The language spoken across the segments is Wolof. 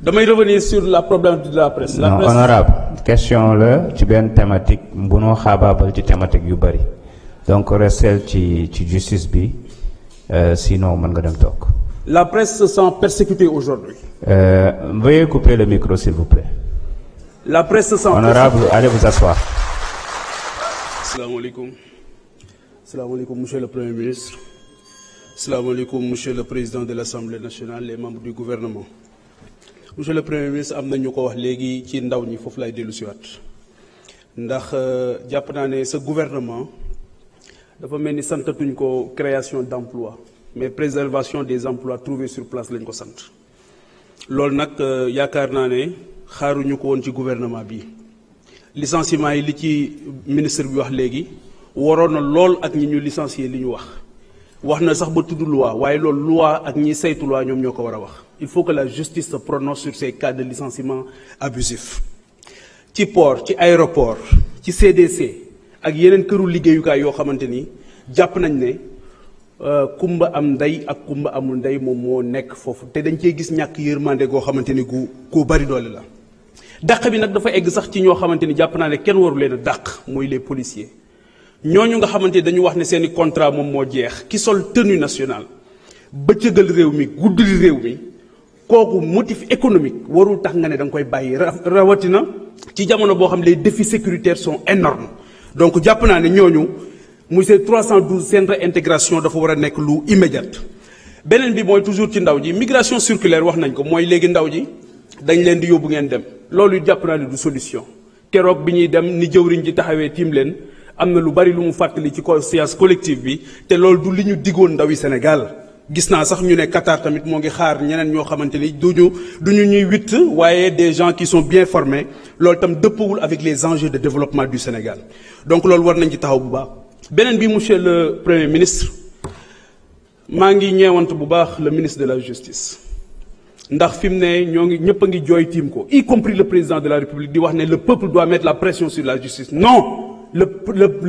damay revenir sur la problématique de la presse. La presse... honorable question la ci benn thématique bunoo xaabaabal ci thématique yu bëri donc restel ci justice bi sinon mën nga dem toog. La presse se sent persécutée aujourd'hui. Veuillez couper le micro s'il vous plaît. La presse se sent honorable, allez vous asseoir. Assalamu alaikum. Assalamu alaikum, monsieur le Premier ministre. Assalamu alaikum, monsieur le Président de l'Assemblée nationale, les membres du gouvernement. Monsieur le Premier ministre, am na ñu ko wax léegi ci ndaw ñi foofu lay dellu siwaat ndax jàpp naa ne sa gouvernement dafa mel ni santatuñ ko création d'emplois mais préservation des emplois trouvés sur place lañ ko sant loolu nag yaakaar naa ne xaaruñu ko woon ci gouvernement bi licenciement yi li ci ministre bi wax léegi waroon na lool ak ñi ñu licencier li ñu wax na sax ba tudd loi waaye loolu loi ak ñi saytu loi ñoom ñoo ko war a wax. Il faut que la justice se prononce sur ces cas de licenciement abusif ci port ci aéroport ci CDC ak yeneen këru liggéeyukaay yoo xamante ni jàpp nañ ne kumba am ndey ak kumba amul ndey moom moo nekk foofu te dañ cee gis ñàkk yërmande goo xamante ni gu bari doole la. dàq bi nag dafa egg sax ci ñoo xamante ni jàpp naa ne kenn waru leen a dàq mooy les policiers ñooñu nga xamante ni dañu wax ne seeni contrat moom moo jeex ki sol tenue nationale bëccëgal réew mi guddali réew mi. kooku motif économique warul tax nga ne da nga koy bàyyi rawatina ci jamono boo xam les défis sécuritaires sont énormes donc jàpp naa ne ñooñu muy ces 312 seen réintégration dafa war a nekk lu immédiate. beneen bi mooy toujours ci ndaw ji migration circulaire wax nañ ko mooy léegi ndaw ji dañ leen di yóbbu ngeen dem loolu jàpp naa ne du solution keroog bi ñuy dem ni jëwriñ ji taxawee tiim leen am na lu bari lu mu fàttali ci conscience collective bi te loolu du li ñu diggoon ndawi Sénégal. gis naa sax ñu ne Qatar tamit moo ngi xaar ñeneen ñoo xamante ni duñu ñuy witt waaye des gens qui sont bien formés loolu tam dëppawul avec les enjeux de développement du Sénégal donc loolu war nañ ci taxaw bu baax. beneen bi monsieur le Premier ministre maa ngi ñeewant bu baax le ministre de la justice ndax fi mu ne ñoo ngi ñëpp a ngi jooy tiim ko y compris le président de la République di wax ne le peuple doit mettre la pression sur la justice non le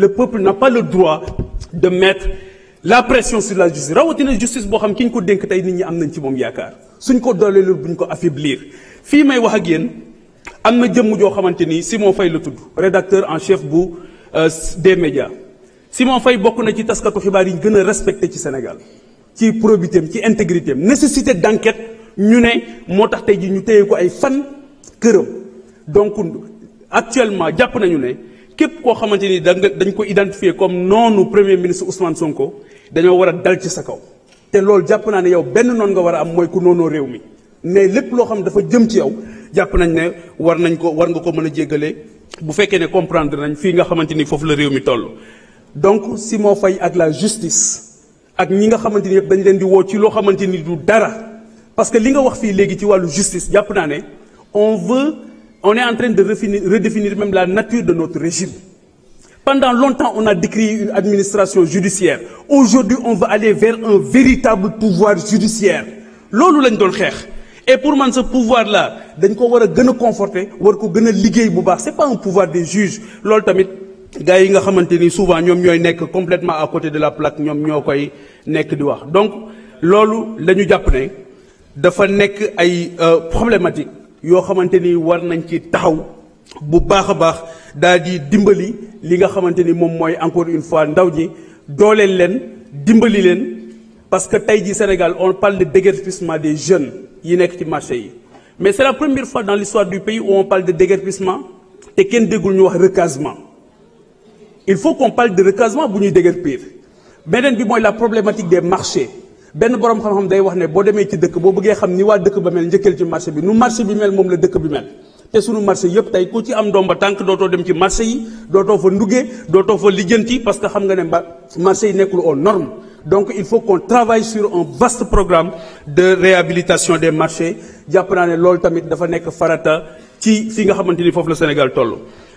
peuple n'a pas le droit de mettre la pression sur la justice rawatina justice boo xam ki ñu ko dénk tey nit ñi am nañ ci moom yaakaar suñ ko dooleelul buñ ko affaiblir fii may wax ak yéen am na jëmm joo xamante ni Simon Faye la tudd rédacteur en chef bu des médias Simon Faye bokk na ci taskatu xibaar yi gën a respecté ci Sénégal ci probité am ci intégrité am nécessité d'enquête ñu ne moo tax tey ji ñu téye ko ay fan këram donc actuellement jàpp nañu ne képp koo xamante ni dañ ko identifier comme noonu premier ministre Ousmane Sonko dañoo war a dal ci sa kaw te loolu jàpp naa ne yow benn noonu nga war a am mooy ku noonoo réew mi mais lépp loo xam dafa jëm ci yow jàpp nañ ne war nga ko mën a jéggale bu fekkee ne comprendre nañ fii nga xamante ni foofu la réew mi toll. donc Simon Faye ak la justice ak ñi nga xamante ni yëpp dañ leen di woo ci loo xamante ni du dara parce que li nga wax fii léegi ci wàllu justice jàpp naa ne on est en train de redéfinir même la nature de notre régime. Pendant longtemps, on a décrié une administration judiciaire. Aujourd'hui, on va aller vers un véritable pouvoir judiciaire. Loolu lañ doon xeex. Et pour man ce pouvoir-là, dañ ko war a gën a conforter, war ko gën a liggéey bu baax. C'est pas un pouvoir des juges. Loolu tamit gars yi nga xamante ni souvent ñoom ñooy nekk complètement à côté de la plaque ñoom ñoo koy nekk di wax. Donc loolu la ñu jàpp ne dafa nekk ay problématique yoo xamante ni war nañ ci taxaw bu baax a baax daal di dimbali li nga xamante ni moom mooy encore une fois ndaw ñi dooleel leen dimbali leen parce que tey ji Sénégal on parle de déguerpissement des jeunes yi nekk ci marché yi mais c'est la première fois dans l'histoire du pays où on parle de déguerpissement te kenn déggul ñu wax recasement il faut qu'on parle de recasement bu ñuy déguerpir beneen bi mooy la problématique des marchés benn borom xam-xam day wax ne boo demee ci dëkk boo bëggee xam ni waa dëkk ba mel njëkkal ci marché bi nu marché bi mel moom la dëkk bi mel te sunu marché yëpp tey ku ci am ndomba tànk dootoo dem ci marché yi dootoo fa nduggee dootoo fa lijjanti parce que xam nga ne marché yi nekkul aux normes donc il faut qu'on travaille sur un vaste programme de réhabilitation des marchés jàpp naa ne loolu tamit dafa nekk farata ci fi nga xamante ni foofu la Sénégal toll.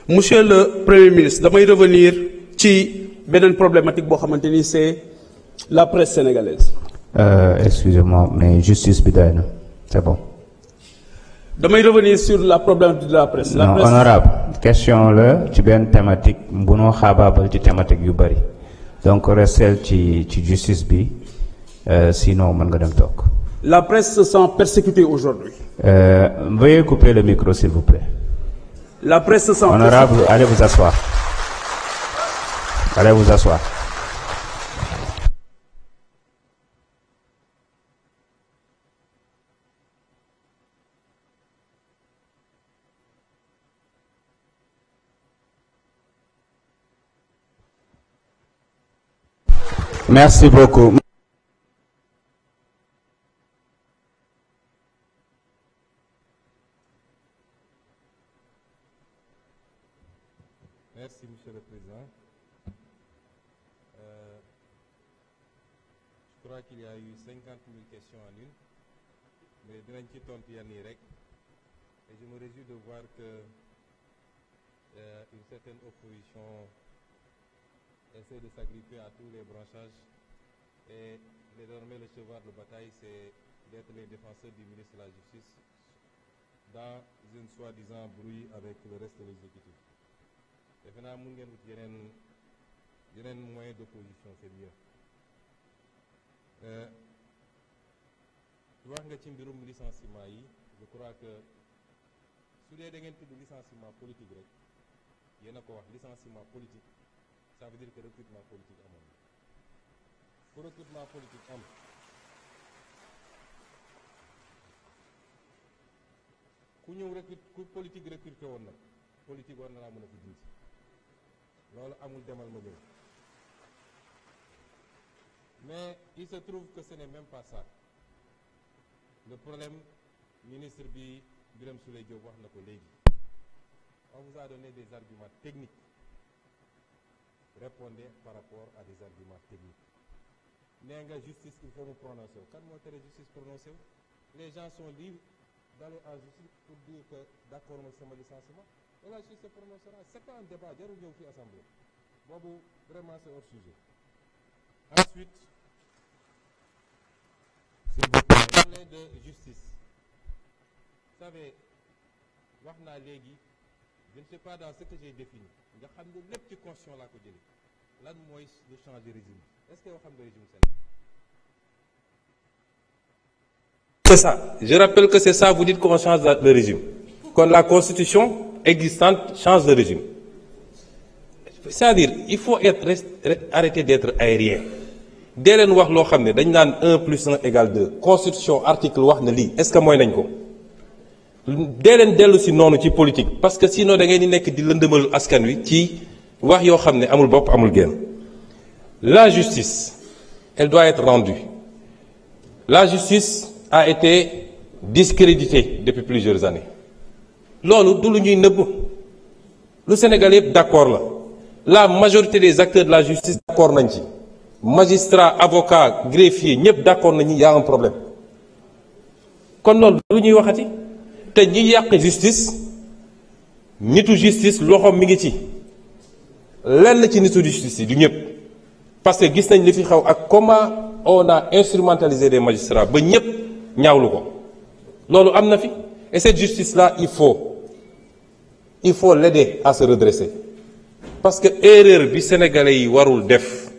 Monsieur le Premier ministre damay revenir ci beneen problématique boo xamante ni c'est la presse sénégalaise. Excusez-moi, mais justice bi doy na, c'est bon. damay revenir sur la problématique de la presse. Non, honorable question la ci benn thématique bu noo xaabaabal ci thématique yu bari donc restel ci justice bi sinon mën nga dem toog. La presse se sent persécutée aujourd'hui. Veuillez couper le micro, s'il vous plaît. La presse se sent Honorable, allez vous asseoir. Allez vous asseoir. Merci beaucoup. Merci, Monsieur le Président. Je crois qu'il y a eu 50 000 questions en une, mais dinañ ci tontu yenn yi rek. Et je me réjouis de voir que une certaine opposition essaie de s'agripper à tous les branchages. Et désormais, le cheval de bataille, c'est d'être les défenseurs du ministre de la Justice dans une soi-disant brouille avec le reste de l'exécutif. Et finalement, mun ngeen wut yeneen moyen d'opposition, c'est mieux. wax nga ci mbirum licenciement yi, je crois que su dee da ngeen tudd licenciement politique rek yéen a ko wax licenciement politique, ça veut dire que recrutement politique amoon na. Pour recrutement politique am ku ñëw ku politique recruté woon nag politique war na laa mën a fi dindi. loolu amul demal ma ñëw. Mais il se trouve que ce n'est même pas ça. Le problème, ministre Birame Souleye Diop wax na ko léegi. On vous a donné des arguments techniques. Répondez par rapport à des arguments techniques. Nee nga justice, il faut mu prononcer wu. Kan moo tere justice prononcé wu? Les gens sont libres d'aller en justice pour dire que d'accord ma sama licenciement. Et la justice se prononcera. C'est pas un débat, jarul ñëw fi assemblée. Boobu vraiment c'est hors sujet. Ensuite, s'il vous plaît, parler de justice. Vous savez, wax naa léegi, je ne sais pas dans ce que j'ai défini. nga xam ne lépp ci constitution laa ko jëlee. Lan mooy lu changer régime? Est-ce que yow xam nga régime Sénégal? C'est ça. Je rappelle que c'est ça, vous dites qu'on change le régime. Quand la constitution existante change de régime. C'est-à-dire, il faut arrêter d'être aérien. Dès leen wax loo xam ne dañ naan 1 plus 1 égale 2. Constitution article wax na lii. Est-ce que mooy nañ ko? Dee leen dellu si noonu ci politique parce que sinon da ngay ni nekk di lëndëmal askan wi ci wax yoo xam ne amul bopp amul genn. La justice, elle doit être rendue. La justice a été discréditée depuis plusieurs années. Loolu du lu ñuy nëbb. Lu Sénégal yëpp d'accord la. La majorité des acteurs de la justice d'accord nañ ci. Magistrats, avocats, greffiers, ñëpp d'accord nañu y a un problème. Kon loolu lu ñuy waxati. Te ñi yàq justice nitu justice loxoom mi ngi ci lenn ci nitu justice yi du ñëpp parce que gis nañ li fi xew ak comment on a instrumentalisé des magistrats ba ñëpp ñaawlu ko loolu am na fi et cette justice là il faut l'aider à se redresser parce que erreur bi sénégalais yi warul def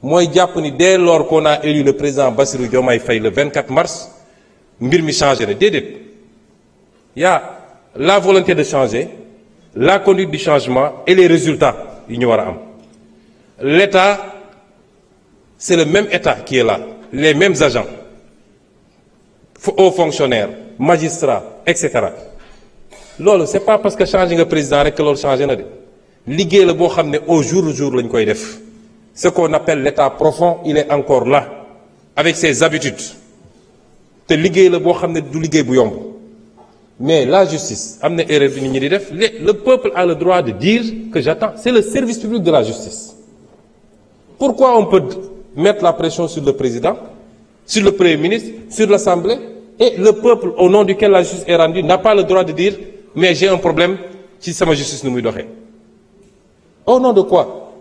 mooy jàpp ni dès lors qu'on a élu le président Bassirou Diomaye Faye le 24 mars mbir mi changé na déedéet. Il y a la volonté de changer, la conduite du changement et les résultats yi ñu war a am. L'État, c'est le même État qui est là, les mêmes agents, hauts fonctionnaires, magistrats, etc. Loolu c'est pas parce que changé nga président rek que loolu changé na de liggéey la boo xam ne au jour le jour lañ koy def. Ce qu'on appelle l'État profond, il est encore là avec ses habitudes te liggéey la boo xam ne du liggéey bu yomb. Mais la justice, le peuple a le droit de dire que j'attends. C'est le service public de la justice. Pourquoi on peut mettre la pression sur le président, sur le Premier ministre, sur l'Assemblée, et le peuple au nom duquel la justice est rendue n'a pas le droit de dire « mais j'ai un problème si c'est ma justice nous m'y Au nom de quoi?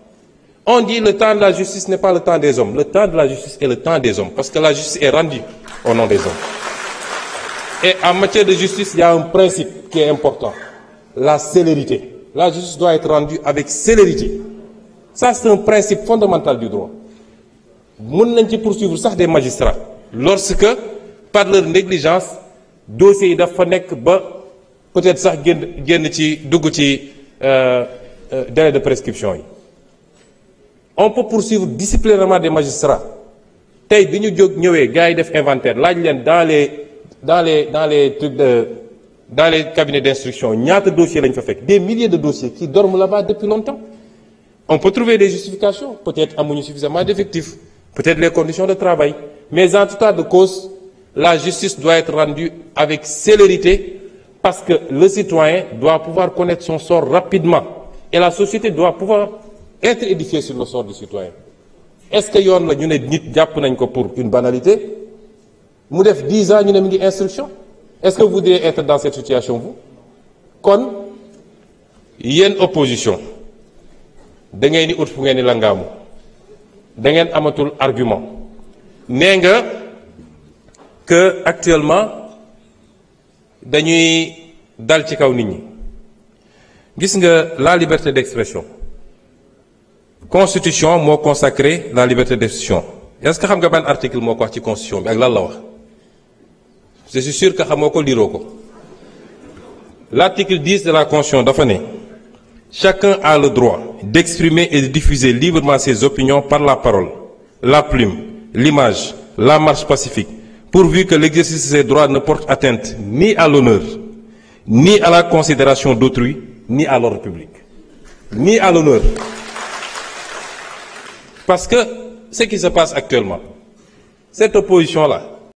On dit le temps de la justice n'est pas le temps des hommes. Le temps de la justice est le temps des hommes, parce que la justice est rendue au nom des hommes. Et en matière de justice, il y a un principe qui est important, la célérité. La justice doit être rendue avec célérité. Ça, c'est un principe fondamental du droit. Mën nañ ci poursuivre sax des magistrats lorsque par leur négligence dossiers yi dafa nekk ba peut-être sax génn ci dugg ci délai de prescription yi. On peut poursuivre disciplinairement des magistrats tey bi ñu ñëwee gars yi def inventaire laaj leen dans les trucs dans les cabinets d'instruction ñaata dossiers lañ fa fekk des milliers de dossiers qui dorment là-bas depuis longtemps. On peut trouver des justifications peut-être amuñu suffisamment d'effectifs peut-être les conditions de travail mais en tout cas de cause la justice doit être rendue avec célérité parce que le citoyen doit pouvoir connaître son sort rapidement et la société doit pouvoir être édifiée sur le sort du citoyen. Est-ce que yoon la ñu ne nit jàpp nañ ko pour une banalité mu def 10 ans ñu ne mi ngi instruction est-ce que vous voudriez être dans cette situation vous kon yéen opposition da ngeen di ut fu ngeen di langaamu da ngeen amatul argument nee nga que actuellement dañuy dal ci kaw nit ñi gis nga la liberté d'expression constitution moo consacré la liberté d'expression est-ce que xam nga ban article moo ko wax ci constitution bi ak lan la wax je suis sûr que xamoo ko liroo ko l'article 10 de la constitution dafa ne chacun a le droit d'exprimer et de diffuser librement ses opinions par la parole la plume l'image la marche pacifique pourvu que l'exercice de ces droits ne porte atteinte ni à l'honneur ni à la considération d'autrui ni à l'ordre public ni à l'honneur. Parce que ce qui se passe actuellement, cette opposition-là,